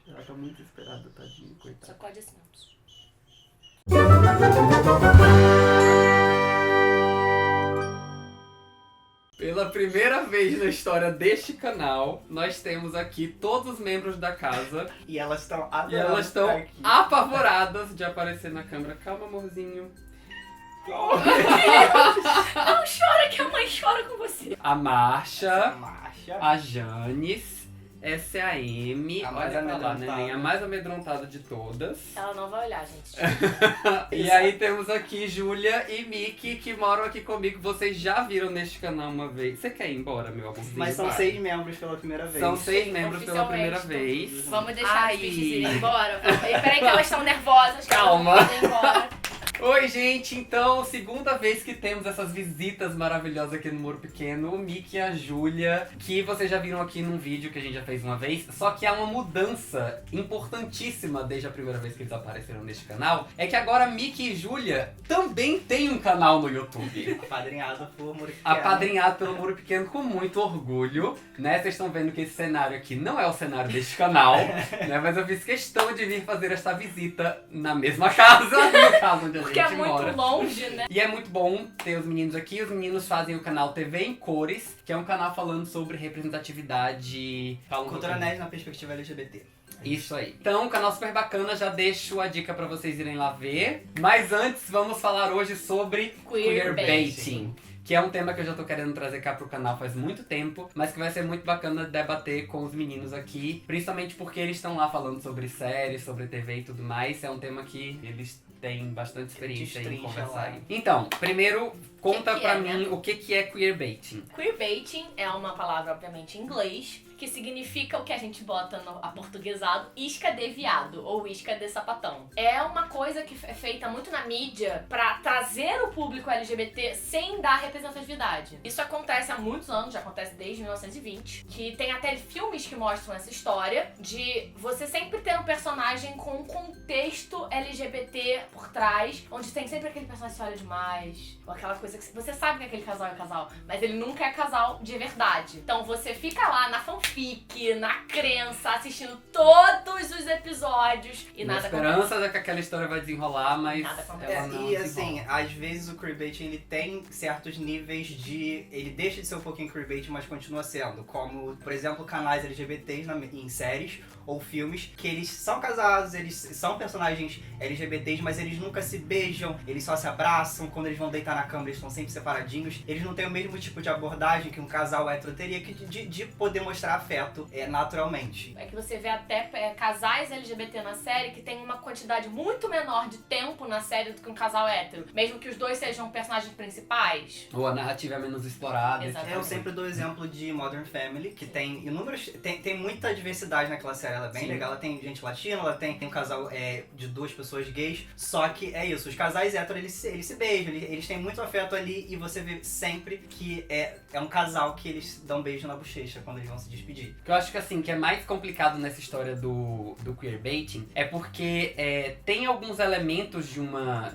Ela tá muito desesperada, tadinha, coitada. Sacode assim, ó. Pela primeira vez na história deste canal, nós temos aqui todos os membros da casa. E elas estão E elas estão aqui. apavoradas de aparecer na câmera. Calma, amorzinho. Não chora que a mãe chora com você. A Marcha, Marcha. a Janis, essa é a Amy. A mais Olha pra lá, amedrontada. neném, a mais amedrontada de todas. Ela não vai olhar, gente. E aí temos aqui Júlia e Miki, que moram aqui comigo. Vocês já viram neste canal uma vez. Você quer ir embora, meu amorzinho? Mas são Vai. 6 membros pela primeira vez. São 6 membros pela Oficialmente, primeira vez. Vamos deixar Ai. as bichas irem embora? Peraí que elas estão nervosas. que elas Calma. não podem ir embora. Oi, gente! Então, segunda vez que temos essas visitas maravilhosas aqui no Muro Pequeno. O Miki e a Júlia, que vocês já viram aqui num vídeo que a gente já fez uma vez. Só que há uma mudança importantíssima desde a primeira vez que eles apareceram neste canal. É que agora Miki e Júlia também têm um canal no YouTube. Apadrinhado por Muro Pequeno. Apadrinhado pelo Muro Pequeno com muito orgulho, né? Vocês estão vendo que esse cenário aqui não é o cenário deste canal, né? Mas eu fiz questão de vir fazer esta visita na mesma casa, no caso onde a Porque é gente muito mora. longe, né? E é muito bom ter os meninos aqui. Os meninos fazem o canal TV em Cores, que é um canal falando sobre representatividade... Fala um Cultura pouquinho. nerd na perspectiva LGBT. Isso aí. Então, um canal super bacana, já deixo a dica pra vocês irem lá ver. Mas antes, vamos falar hoje sobre queerbaiting. Que é um tema que eu já tô querendo trazer cá pro canal faz muito tempo, mas que vai ser muito bacana debater com os meninos aqui, principalmente porque eles estão lá falando sobre séries, sobre TV e tudo mais. É um tema que eles têm bastante experiência em Destrincha conversar lá. aí. Então, primeiro, conta que pra é, mim né? o que é queerbaiting. Queerbaiting é uma palavra, obviamente, em inglês, que significa o que a gente bota no aportuguesado, isca de viado ou isca de sapatão. É uma coisa que é feita muito na mídia pra trazer o público LGBT sem dar representatividade. Isso acontece há muitos anos, já acontece desde 1920, que tem até filmes que mostram essa história de você sempre ter um personagem com um contexto LGBT por trás, onde tem sempre aquele personagem que se olha demais, ou aquela coisa que você sabe que aquele casal é casal, mas ele nunca é casal de verdade. Então você fica lá na fanfic, na crença, assistindo todos os episódios e Na nada esperança de que aquela história vai desenrolar, mas Nada acontece. ela não E assim, desenrola. às vezes o queerbaiting ele tem certos níveis de... Ele deixa de ser um pouquinho queerbaiting, mas continua sendo. Como, por exemplo, canais LGBTs em séries ou filmes, que eles são casados, eles são personagens LGBTs, mas eles nunca se beijam, eles só se abraçam, quando eles vão deitar na cama eles estão sempre separadinhos. Eles não têm o mesmo tipo de abordagem que um casal hétero teria que de poder mostrar afeto naturalmente. É que você vê até casais LGBT na série que tem uma quantidade muito menor de tempo na série do que um casal hétero. Mesmo que os dois sejam personagens principais. Ou a narrativa é menos explorada. Exatamente. Eu sempre dou o exemplo de Modern Family, que tem inúmeros... Tem muita diversidade naquela série, ela é bem Sim. legal. Ela tem gente latina, ela tem um casal de 2 pessoas gays. Só que é isso, os casais héteros, eles se beijam, eles têm muito afeto ali e você vê sempre que é um casal que eles dão beijo na bochecha quando eles vão se despedir. O que eu acho que assim, que é mais complicado nessa história do queerbaiting é porque tem alguns elementos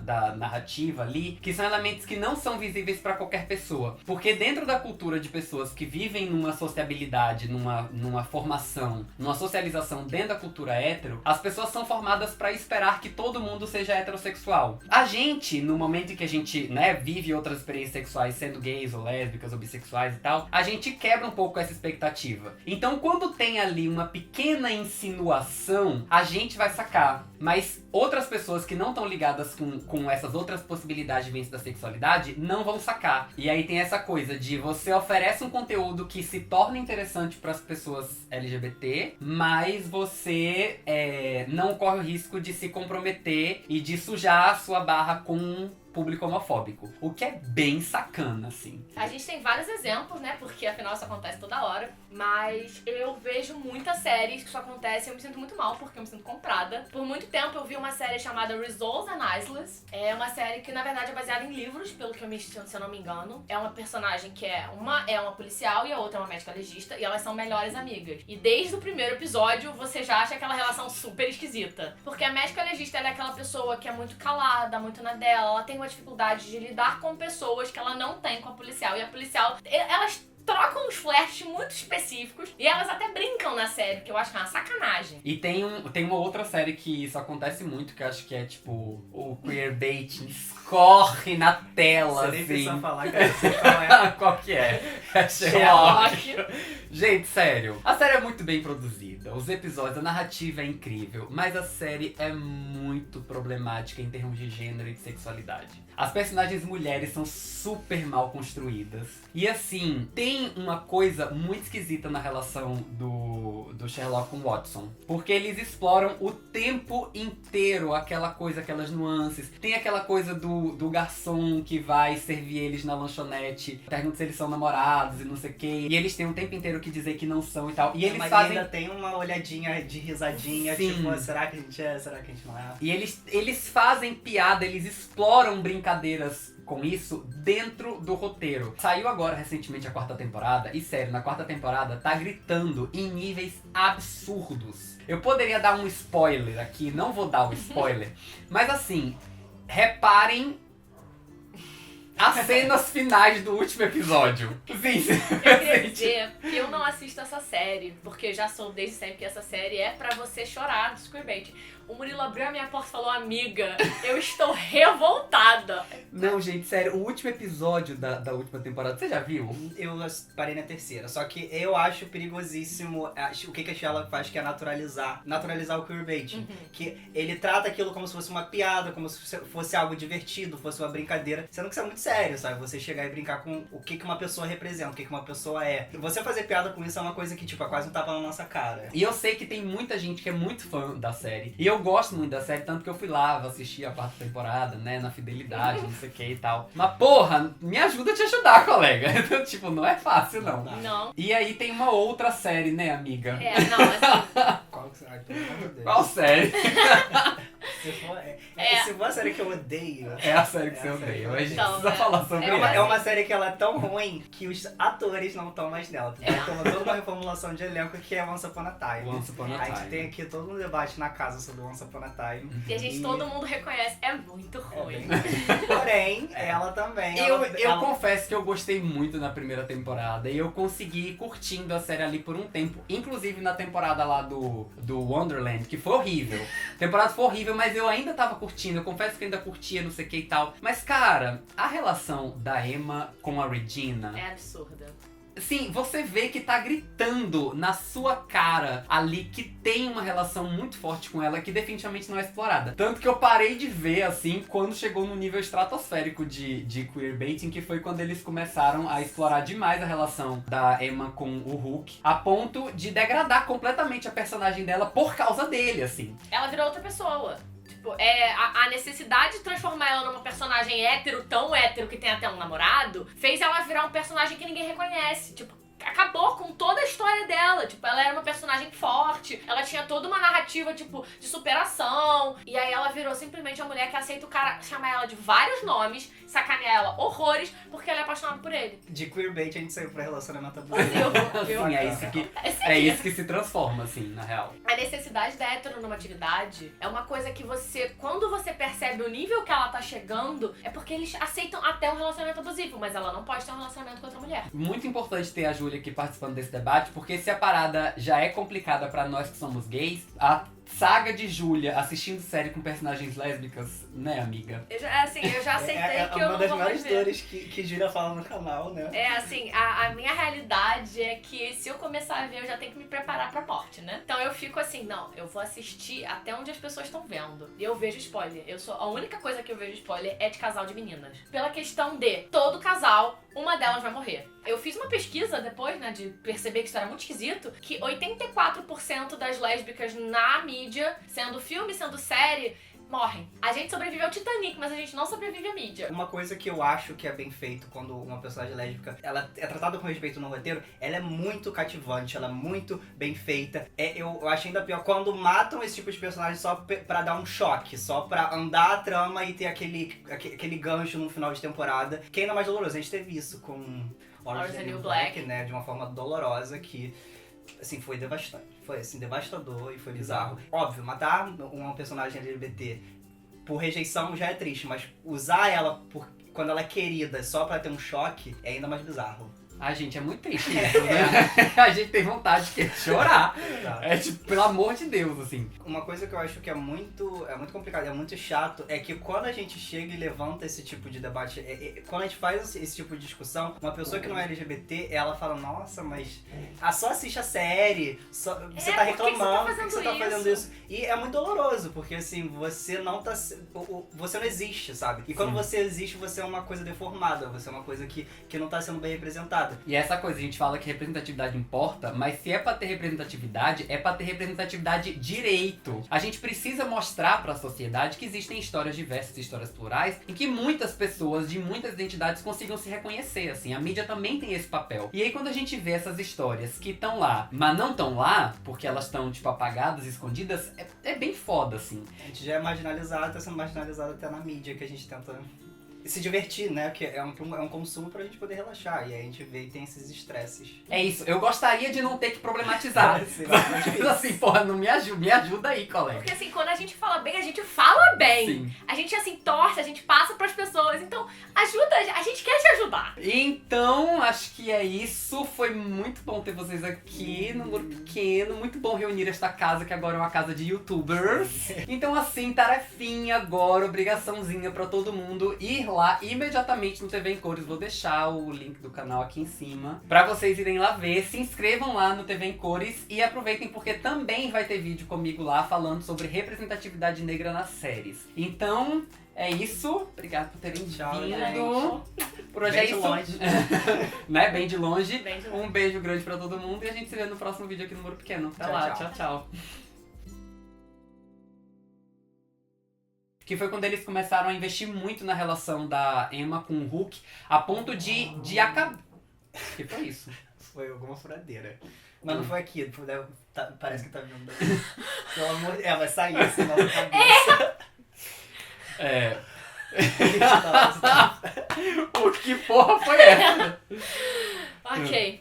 da narrativa ali que são elementos que não são visíveis pra qualquer pessoa. Porque dentro da cultura de pessoas que vivem numa sociabilidade, numa formação, numa socialização dentro da cultura hétero, as pessoas são formadas pra esperar que todo mundo seja heterossexual. A gente, no momento em que a gente, né, vive outras experiências sexuais, sendo gays ou lésbicas ou bissexuais e tal, a gente quebra um pouco essa expectativa. Então, quando tem ali uma pequena insinuação, a gente vai sacar. Mas outras pessoas que não estão ligadas com essas outras possibilidades de vivência da sexualidade não vão sacar. E aí tem essa coisa de você oferece um conteúdo que se torna interessante para as pessoas LGBT, mas você não corre o risco de se comprometer e de sujar a sua barra com público homofóbico. O que é bem sacana, assim. A gente tem vários exemplos, né? Porque afinal isso acontece toda hora. Mas eu vejo muitas séries que isso acontece e eu me sinto muito mal porque eu me sinto comprada. Por muito tempo eu vi uma série chamada Resolve and Islas. É uma série que na verdade é baseada em livros, pelo que se eu não me engano. É uma personagem que é uma policial e a outra é uma médica legista e elas são melhores amigas. E desde o primeiro episódio você já acha aquela relação super esquisita. Porque a médica legista ela é aquela pessoa que é muito calada, muito na dela, ela tem uma dificuldade de lidar com pessoas que ela não tem com a policial. E a policial, elas trocam uns flertes muito específicos e elas até brincam na série, que eu acho que é uma sacanagem. E tem uma outra série que isso acontece muito, que eu acho que é tipo o queerbaiting escorre na tela, Você nem precisa assim. falar que eu sei qual é. Qual que é? É Sherlock. Sherlock. Gente, sério, a série é muito bem produzida, os episódios, a narrativa é incrível, mas a série é muito problemática em termos de gênero e de sexualidade. As personagens mulheres são super mal construídas. E assim, tem uma coisa muito esquisita na relação do Sherlock com o Watson. Porque eles exploram o tempo inteiro aquela coisa, aquelas nuances. Tem aquela coisa do garçom que vai servir eles na lanchonete, pergunta se eles são namorados e não sei o quê. E eles têm o tempo inteiro que dizer que não são e tal. E eles Mas fazem... ainda tem uma olhadinha de risadinha, Sim. tipo, será que a gente é, será que a gente não é? E eles fazem piada, eles exploram brincadeiras com isso dentro do roteiro. Saiu agora recentemente a 4ª temporada, e sério, na 4ª temporada tá gritando em níveis absurdos. Eu poderia dar um spoiler aqui, não vou dar o spoiler, mas assim, reparem as cenas finais do último episódio. Sim, Eu queria dizer que eu não assisto essa série, porque eu já soube desde sempre que essa série é pra você chorar do queerbait. O Murilo abriu a minha porta e falou, amiga, eu estou revoltada. Não, gente, sério, o último episódio da última temporada, você já viu? Eu parei na 3ª, só que eu acho perigosíssimo o que a Sherlock faz, que é naturalizar o queerbaiting. Que ele trata aquilo como se fosse uma piada, como se fosse algo divertido, fosse uma brincadeira, sendo que isso é muito sério, sabe? Você chegar e brincar com o que uma pessoa representa, o que uma pessoa é. E você fazer piada com isso é uma coisa que, tipo, é quase um tapa na nossa cara. E eu sei que tem muita gente que é muito fã da série. E eu gosto muito da série, tanto que eu fui lá assistir a 4ª temporada, né, na fidelidade, não sei o que e tal. Mas porra, me ajuda a te ajudar, colega. Então, tipo, não é fácil, não. Não. E aí tem uma outra série, né, amiga? É, não, assim, Qual que ai, pelo amor de Deus. Qual série? Se for, É. se for a série que eu odeio... É a série que É você a série odeia. que eu Mas a gente odeio. precisa falar sobre É É uma, ela. é uma série que ela é tão ruim que os atores não estão mais nela. Tem toda uma reformulação de elenco que é Once Upon a Time. Once Upon a A gente Time. tem aqui todo um debate na casa sobre Once Upon a Time. e a gente, todo mundo reconhece, é muito É ruim. bem... Porém, ela também... Eu ela- confesso que eu gostei muito na primeira temporada e eu consegui ir curtindo a série ali por um tempo. Inclusive na temporada lá do Wonderland, que foi horrível. A temporada foi horrível, mas eu ainda tava curtindo. Eu confesso que ainda curtia, não sei o que e tal. Mas, cara, a relação da Emma com a Regina... É absurda. Sim, você vê que tá gritando na sua cara ali que tem uma relação muito forte com ela que definitivamente não é explorada. Tanto que eu parei de ver, assim, quando chegou no nível estratosférico de queerbaiting, que foi quando eles começaram a explorar demais a relação da Emma com o Hulk, a ponto de degradar completamente a personagem dela por causa dele, assim. Ela virou outra pessoa. Tipo, a necessidade de transformar ela numa personagem hétero, tão hétero que tem até um namorado, fez ela virar um personagem que ninguém reconhece. Tipo, acabou com toda a história dela. Tipo, ela era uma personagem forte, ela tinha toda uma narrativa, tipo, de superação. E aí ela virou simplesmente uma mulher que aceita o cara chamar ela de vários nomes, sacanear ela horrores, porque ela é apaixonada por ele. De queerbait a gente saiu pra relacionamento abusivo. Viu? Assim, Esse é aqui. isso que se transforma, assim, na real. A necessidade da heteronormatividade é uma coisa que você, quando você percebe o nível que ela tá chegando, é porque eles aceitam até um relacionamento abusivo, mas ela não pode ter um relacionamento com outra mulher. Muito importante ter a Júlia aqui participando desse debate, porque se a parada já é complicada pra nós que somos gays, a saga de Júlia assistindo série com personagens lésbicas, né, amiga? Eu já aceitei que eu uma não das vou maiores mais ver. dores que Júlia fala no canal, né? É assim, a minha realidade é que se eu começar a ver, eu já tenho que me preparar pra morte, né? Então eu fico assim, não, eu vou assistir até onde as pessoas estão vendo. E eu vejo spoiler. A única coisa que eu vejo spoiler é de casal de meninas. Pela questão de todo casal, uma delas vai morrer. Eu fiz uma pesquisa depois, né, de perceber que isso era muito esquisito, que 84% das lésbicas na mídia, sendo filme, sendo série, morrem. A gente sobrevive ao Titanic, mas a gente não sobrevive à mídia. Uma coisa que eu acho que é bem feito quando uma personagem lésbica ela é tratada com respeito no roteiro, ela é muito cativante, ela é muito bem feita. Eu acho ainda pior quando matam esse tipo de personagem só pra dar um choque, só pra andar a trama e ter aquele gancho no final de temporada, que é ainda mais doloroso. A gente teve isso com Orange is the New Black, né, de uma forma dolorosa que... Assim, foi devastante. Foi, assim, devastador e foi bizarro. Óbvio, matar uma personagem LGBT por rejeição já é triste, mas usar ela quando ela é querida só pra ter um choque é ainda mais bizarro. Ai, gente, é muito triste isso, né? A gente tem vontade de chorar. Exato. É tipo, pelo amor de Deus, assim. Uma coisa que eu acho que é muito complicado, é muito chato, é que quando a gente chega e levanta esse tipo de debate, quando a gente faz esse tipo de discussão, uma pessoa que não é LGBT, ela fala, nossa, mas só assiste a série, você tá reclamando, por que você tá fazendo isso? E é muito doloroso, porque assim, você não você não existe, sabe? E quando você existe, você é uma coisa deformada, você é uma coisa que não tá sendo bem representada. E essa coisa, a gente fala que representatividade importa, mas se é pra ter representatividade, é pra ter representatividade direito. A gente precisa mostrar pra sociedade que existem histórias diversas, histórias plurais, em que muitas pessoas de muitas identidades consigam se reconhecer, assim. A mídia também tem esse papel. E aí quando a gente vê essas histórias que estão lá, mas não estão lá, porque elas estão, tipo, apagadas, escondidas, é bem foda, assim. A gente já é marginalizado, tá sendo marginalizado até na mídia, que a gente tenta se divertir, né? Que é um consumo pra gente poder relaxar. E aí a gente vê e tem esses estresses. É isso, eu gostaria de não ter que problematizar. Mas assim, porra, não me ajuda aí, colega. Porque assim, quando a gente fala bem, a gente fala bem. Sim. A gente assim, torce, a gente passa pras pessoas. Então, ajuda, a gente quer te ajudar. Então, acho que é isso. Foi muito bom ter vocês aqui no grupo pequeno. Muito bom reunir esta casa, que agora é uma casa de youtubers. Então, assim, tarefinha agora, obrigaçãozinha pra todo mundo ir lá imediatamente no TV em Cores. Vou deixar o link do canal aqui em cima pra vocês irem lá ver. Se inscrevam lá no TV em Cores e aproveitem porque também vai ter vídeo comigo lá falando sobre representatividade negra nas séries. Então, é isso. Obrigado por terem Tchau, vindo. Por hoje Bem é de isso. longe. Né? Bem de longe. Bem de longe. Um beijo grande pra todo mundo e a gente se vê no próximo vídeo aqui no Muro Pequeno. Até Tchau, lá. tchau. Tchau, tchau. Que foi quando eles começaram a investir muito na relação da Emma com o Hulk, a ponto de acabar. Que foi isso? Foi alguma furadeira. Mas não foi aqui, parece que tá vindo daqui. Pelo amor de Deus, vai sair assim na nossa cabeça. É. Você tá- O que porra foi essa? Ok.